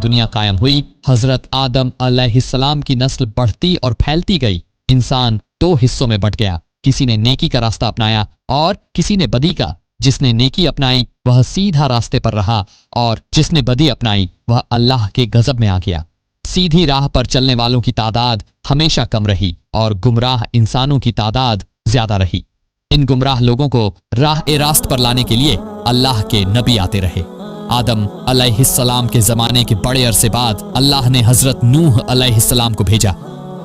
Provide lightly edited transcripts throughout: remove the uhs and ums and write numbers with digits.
दुनिया कायम हुई, हजरत आदम अलैहिस्सलाम की नस्ल बढ़ती और फैलती गई। इंसान दो हिस्सों में बंट गया, किसी ने नेकी का रास्ता अपनाया और किसी ने बदी का। जिसने नेकी अपनाई वह सीधा रास्ते पर रहा और जिसने बदी अपनाई वह अल्लाह के गजब में आ गया। सीधी राह पर चलने वालों की तादाद हमेशा कम रही और गुमराह इंसानों की तादाद ज्यादा रही। इन गुमराह लोगों को राह ए रास्त पर लाने के लिए अल्लाह के नबी आते रहे। आदम अलैहिस्सलाम के जमाने के बड़े अरसे बाद अल्लाह ने हजरत नूह अलैहिस्सलाम को भेजा।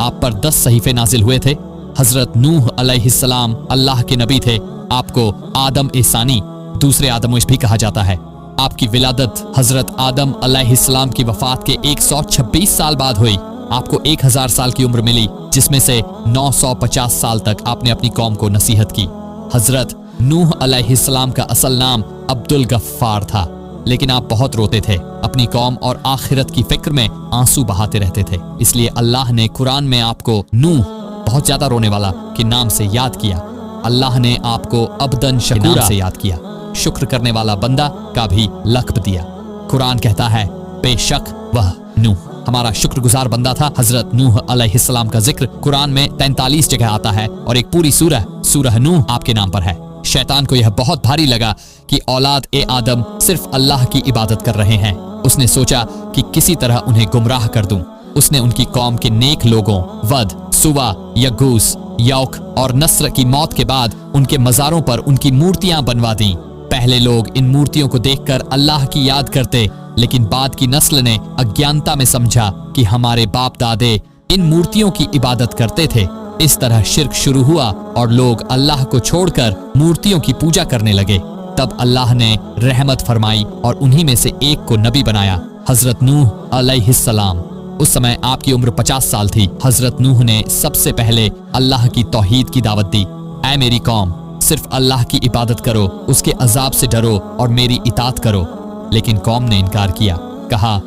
आप पर 10 सहीफे नाजिल हुए थे। हजरत नूह अलैहिस्सलाम अल्लाह के नबी थे। आपको आदम एसानी, दूसरे आदमोश भी कहा जाता है। आपकी विलादत हजरत आदम अलैहिस्सलाम की वफात के 126 साल बाद हुई। आपको 1000 साल की उम्र मिली, जिसमें से 950 साल तक आपने अपनी कौम को नसीहत की। हजरत नूह अलैहिस्सलाम का असल नाम अब्दुल गफ्फार था, लेकिन आप बहुत रोते थे। अपनी कौम और आखिरत की फिक्र में आंसू बहाते रहते थे। इसलिए अल्लाह ने कुरान में आपको नूह, बहुत ज्यादा रोने वाला, के नाम से याद किया। अल्लाह ने आपको अब्दन शकूरा से याद किया, शुक्र करने वाला बंदा का भी लक़ब दिया। कुरान कहता है बेशक वह नूह हमारा शुक्रगुजार बंदा था। हजरत नूह अलैहिस्सलाम का जिक्र कुरान में 43 जगह आता है और एक पूरी सूरह नूह आपके नाम पर है। शैतान को यह बहुत भारी लगा कि औलाद ए आदम सिर्फ अल्लाह की इबादत कर रहे हैं। उसने सोचा कि किसी तरह उन्हें गुमराह कर दूं। उसने उनकी कौम के नेक लोगों वद, सुवा, यगूस, यौक और नस्र की मौत के बाद उनके मज़ारों पर उनकी मूर्तियां बनवा दी। पहले लोग इन मूर्तियों को देखकर अल्लाह की याद करते, लेकिन बाद की नस्ल ने अज्ञानता में समझा कि हमारे बाप दादे इन मूर्तियों की इबादत करते थे। इस तरह शिर्क शुरू हुआ और लोग अल्लाह को छोड़कर मूर्तियों की पूजा करने लगे। तब अल्लाह ने रहमत फरमाई और उन्हीं में से एक को नबी बनाया, हजरत नूह अलैहिस्सलाम। उस समय आपकी उम्र 50 साल थी। हजरत नूह ने सबसे पहले अल्लाह की तौहीद की दावत दी। ऐ मेरी कौम, सिर्फ अल्लाह की इबादत करो, उसके अजाब से डरो और मेरी इताअत करो। लेकिन कौम ने इनकार किया, कहा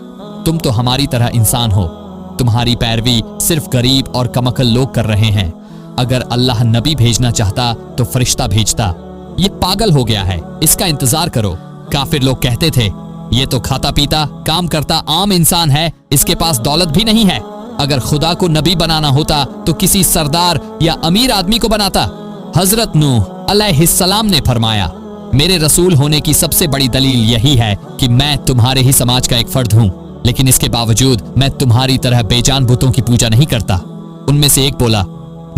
तुम तो हमारी तरह इंसान हो, तुम्हारी पैरवी सिर्फ गरीब और कमकल लोग कर रहे हैं। अगर अल्लाह नबी भेजना चाहता तो फरिश्ता भेजता। ये पागल हो गया है, इसका इंतजार करो। काफिर लोग कहते थे ये तो खाता पीता काम करता आम इंसान है, इसके पास दौलत भी नहीं है। अगर खुदा को नबी बनाना होता तो किसी सरदार या अमीर आदमी को बनाता। हजरत नूह अलैहिस्सलाम ने फरमाया मेरे रसूल होने की सबसे बड़ी दलील यही है कि मैं तुम्हारे ही समाज का एक फर्द हूँ, लेकिन इसके बावजूद मैं तुम्हारी तरह बेजान बुतों की पूजा नहीं करता। उनमें से एक बोला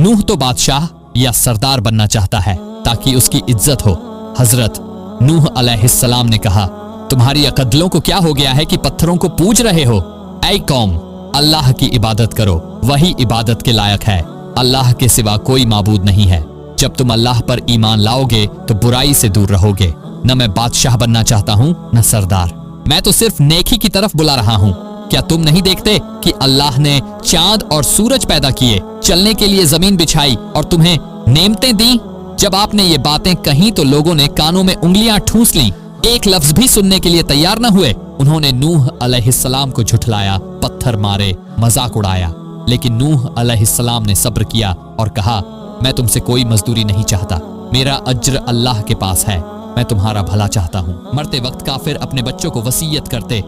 नूह तो बादशाह या सरदार बनना चाहता है ताकि उसकी इज्जत हो। हजरत नूह अलैहिस्सलाम ने कहा तुम्हारी अकदलों को क्या हो गया है कि पत्थरों को पूज रहे हो। ऐ कौम, अल्लाह की इबादत करो, वही इबादत के लायक है। अल्लाह के सिवा कोई माबूद नहीं है। जब तुम अल्लाह पर ईमान लाओगे तो बुराई से दूर रहोगे। न मैं बादशाह बनना चाहता हूँ न सरदार, मैं तो सिर्फ नेकी की तरफ बुला रहा हूँ। क्या तुम नहीं देखते कि अल्लाह ने चांद और सूरज पैदा किए, चलने के लिए जमीन बिछाई और तुम्हें नेमतें दी। जब आपने ये बातें कही तो लोगों ने कानों में उंगलियां ठूंस लीं, एक लफ्ज भी सुनने के लिए तैयार न हुए। उन्होंने नूह अलैहिस्सलाम को झुठलाया, पत्थर मारे, मजाक उड़ाया। लेकिन नूह अलैहिस्सलाम ने सब्र किया और कहा मैं तुमसे कोई मजदूरी नहीं चाहता, मेरा अज्र अल्लाह के पास है, मैं तुम्हारा भला चाहता हूँ। मरते वक्त काफिर अपने बच्चों को वसीयत करते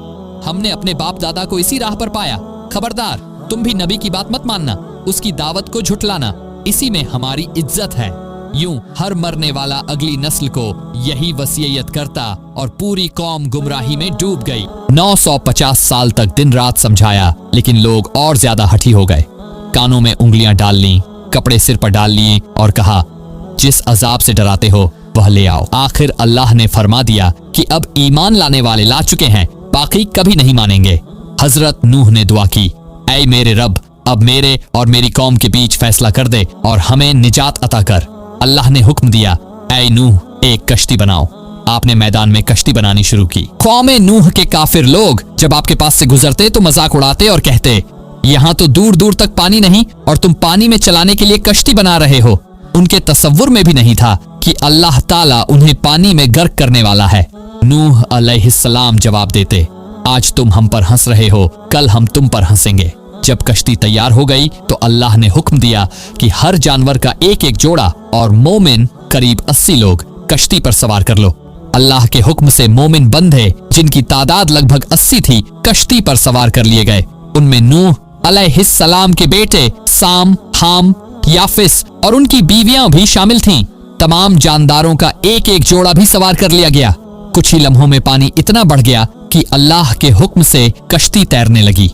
हमने अपने बाप दादा को इसी राह पर पाया, खबरदार तुम भी नबी की बात मत मानना, उसकी दावत को झुठलाना, इसी में हमारी इज्जत है। यूं हर मरने वाला अगली नस्ल को यही वसीयत करता और पूरी कौम गुमराही में डूब गई। 950 साल तक दिन रात समझाया, लेकिन लोग और ज्यादा हठी हो गए। कानों में उंगलियां डाल ली, कपड़े सिर पर डाल लिए और कहा जिस अजाब से डराते हो वह ले आओ। आखिर अल्लाह ने फरमा दिया कि अब ईमान लाने वाले ला चुके हैं, बाकी कभी नहीं मानेंगे। हजरत नूह ने दुआ की ऐ मेरे रब, अब मेरे और मेरी कौम के बीच फैसला कर दे और हमें निजात अता कर। अल्लाह ने हुक्म दिया ऐ नूह, एक कश्ती बनाओ। आपने मैदान में कश्ती बनानी शुरू की। कौमे नूह के काफिर लोग जब आपके पास से गुजरते तो मजाक उड़ाते और कहते यहाँ तो दूर दूर तक पानी नहीं और तुम पानी में चलाने के लिए कश्ती बना रहे हो। उनके तसव्वुर में भी नहीं था कि अल्लाह ताला उन्हें पानी में गर्क करने वाला है। नूह अलैहिस्सलाम जवाब देते आज तुम हम पर हंस रहे हो, कल हम तुम पर हंसेंगे। जब कश्ती तैयार हो गई तो अल्लाह ने हुक्म दिया कि हर जानवर का एक एक जोड़ा और मोमिन करीब 80 लोग कश्ती पर सवार कर लो। अल्लाह के हुक्म से मोमिन बंदे जिनकी तादाद लगभग 80 थी कश्ती पर सवार कर लिए गए। उनमें नूह अलैहिस्सलाम के बेटे साम, हाम, याफिस और उनकी बीवियां भी शामिल थीं। तमाम जानदारों का एक एक जोड़ा भी सवार कर लिया गया। कुछ ही लम्हों में पानी इतना बढ़ गया कि अल्लाह के हुक्म से कश्ती तैरने लगी।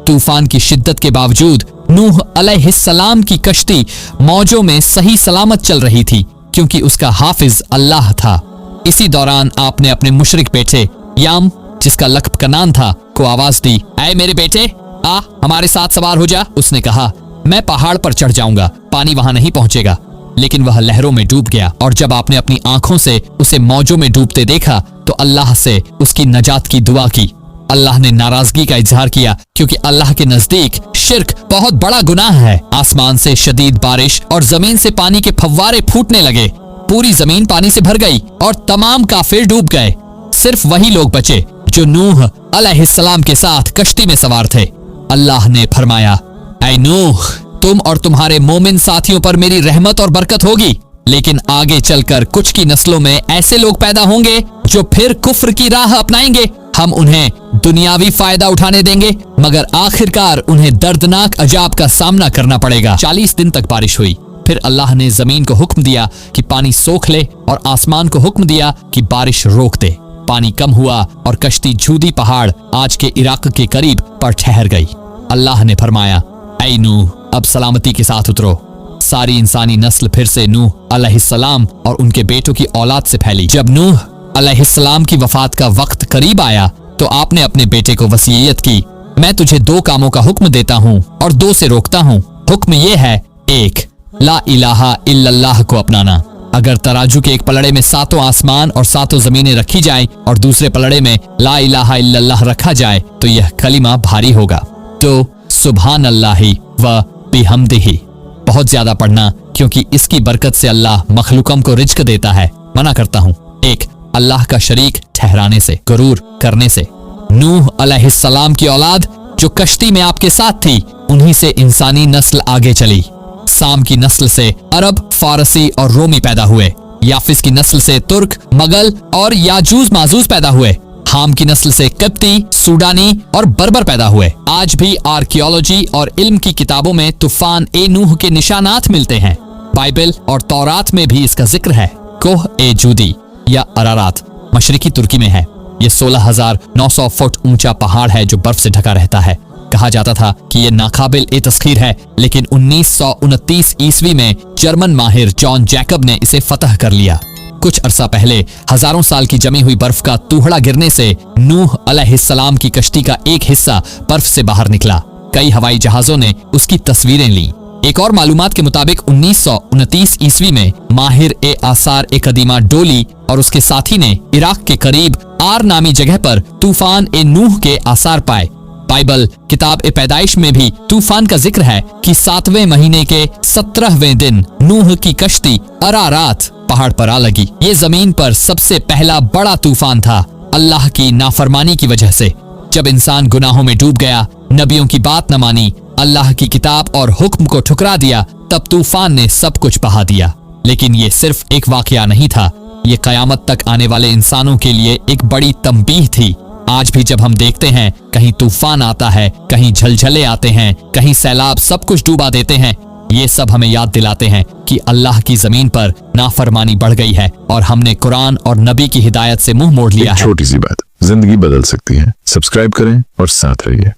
तूफान की शिद्दत के बावजूद नूह अलैहिस्सलाम की कश्ती मौजों में सही सलामत चल रही थी, क्योंकि उसका हाफिज अल्लाह था। इसी दौरान आपने अपने मुशरिक बेटे याम, जिसका लक़ब कनान था, को आवाज दी, ऐ मेरे बेटे, आ हमारे साथ सवार हो जा। उसने कहा, मैं पहाड़ पर चढ़ जाऊंगा, पानी वहां नहीं पहुंचेगा। लेकिन वह लहरों में डूब गया, और जब आपने अपनी आंखों से उसे मौजों में डूबते देखा तो अल्लाह से उसकी नजात की दुआ की। अल्लाह ने नाराजगी का इजहार किया, क्योंकि अल्लाह के नजदीक शिर्क बहुत बड़ा गुनाह है। आसमान से शदीद बारिश और जमीन से पानी के फव्वारे फूटने लगे। पूरी जमीन पानी से भर गई और तमाम काफिर डूब गए। सिर्फ वही लोग बचे जो नूह अलैहिस्सलाम के साथ कश्ती में सवार थे। अल्लाह ने फरमाया, ऐ नूह, तुम और तुम्हारे मोमिन साथियों पर मेरी रहमत और बरकत होगी, लेकिन आगे चलकर कुछ की नस्लों में ऐसे लोग पैदा होंगे जो फिर कुफ्र की राह अपनाएंगे। हम उन्हें दुनियावी फायदा उठाने देंगे, मगर आखिरकार उन्हें दर्दनाक अजाब का सामना करना पड़ेगा। 40 दिन तक बारिश हुई। फिर अल्लाह ने जमीन को हुक्म दिया कि पानी सोख ले, और आसमान को हुक्म दिया कि बारिश रोक दे। पानी कम हुआ और कश्ती झूदी पहाड़, आज के इराक के करीब, पर ठहर गई। अल्लाह ने फरमाया, ऐ नूह, अब सलामती के साथ उतरो। सारी इंसानी नस्ल फिर से नूह अलैहिस्सलाम और उनके बेटों की औलाद से फैली। जब नूह अलैहिस्सलाम की वफात का वक्त करीब आया तो आपने अपने बेटे को वसीयत की, मैं तुझे 2 कामों का हुक्म देता हूँ और 2 से रोकता हूँ। हुक्म ये है, 1, ला इलाहा इल्लल्लाह को अपनाना। अगर तराजू के एक पलड़े में 7 आसमान और 7 जमीनें रखी जाएं और दूसरे पलड़े में ला इलाहा इल्लल्लाह रखा जाए तो यह कलिमा भारी होगा। तो सुभान अल्लाही व बिहम्दिही बहुत ज्यादा पढ़ना, क्योंकि इसकी बरकत से अल्लाह मखलूकम को रिज्क देता है। मना करता हूँ 1, अल्लाह का शरीक ठहराने से, गुरूर करने से। नूह अलैहिस्सलाम की औलाद जो कश्ती में आपके साथ थी, उन्हीं से इंसानी नस्ल आगे चली। साम की नस्ल से अरब, फारसी और रोमी पैदा हुए। याफिस की नस्ल से तुर्क, मगल और याजूज माजूज पैदा हुए। हाम की नस्ल से कप्ती, सूडानी और बर्बर पैदा हुए। आज भी आर्कियोलॉजी और इल्म की किताबों में तूफान ए नूह के निशानात मिलते हैं। बाइबल और तौरात में भी इसका जिक्र है। कोह ए जूदी या अरारात मशरिकी तुर्की में है। ये 16,900 फुट ऊंचा पहाड़ है जो बर्फ से ढका रहता है। कहा जाता था कि ये नाकाबिल ए तस्खीर है, लेकिन 1929 ईस्वी में जर्मन माहिर जॉन जैकब ने इसे फतह कर लिया। कुछ अरसा पहले हजारों साल की जमी हुई बर्फ का तूहड़ा गिरने से नूह अलैहिस्सलाम की कश्ती का एक हिस्सा बर्फ से बाहर निकला। कई हवाई जहाजों ने उसकी तस्वीरें ली। एक और मालूमात के मुताबिक 1929 ईस्वी में माहिर ए आसार ए कदीमा डोली और उसके साथी ने इराक के करीब आर नामी जगह पर तूफान ए नूह के आसार पाए। बाइबल किताब ए पैदाइश में भी तूफान का जिक्र है कि 7वें महीने के 17वें दिन नूह की कश्ती अरारात पहाड़ पर आ लगी। ये जमीन पर सबसे पहला बड़ा तूफान था, अल्लाह की नाफरमानी की वजह से। जब इंसान गुनाहों में डूब गया, नबियों की बात न मानी, अल्लाह की किताब और हुक्म को ठुकरा दिया, तब तूफान ने सब कुछ बहा दिया। लेकिन ये सिर्फ एक वाकया नहीं था, ये कयामत तक आने वाले इंसानों के लिए एक बड़ी तंबीह थी। आज भी जब हम देखते हैं कहीं तूफान आता है, कहीं झलझले आते हैं, कहीं सैलाब सब कुछ डूबा देते हैं, ये सब हमें याद दिलाते हैं कि अल्लाह की जमीन पर नाफरमानी बढ़ गई है और हमने कुरान और नबी की हिदायत से मुंह मोड़ लिया है। छोटी सी बात जिंदगी बदल सकती है। सब्सक्राइब करें और साथ रहिए।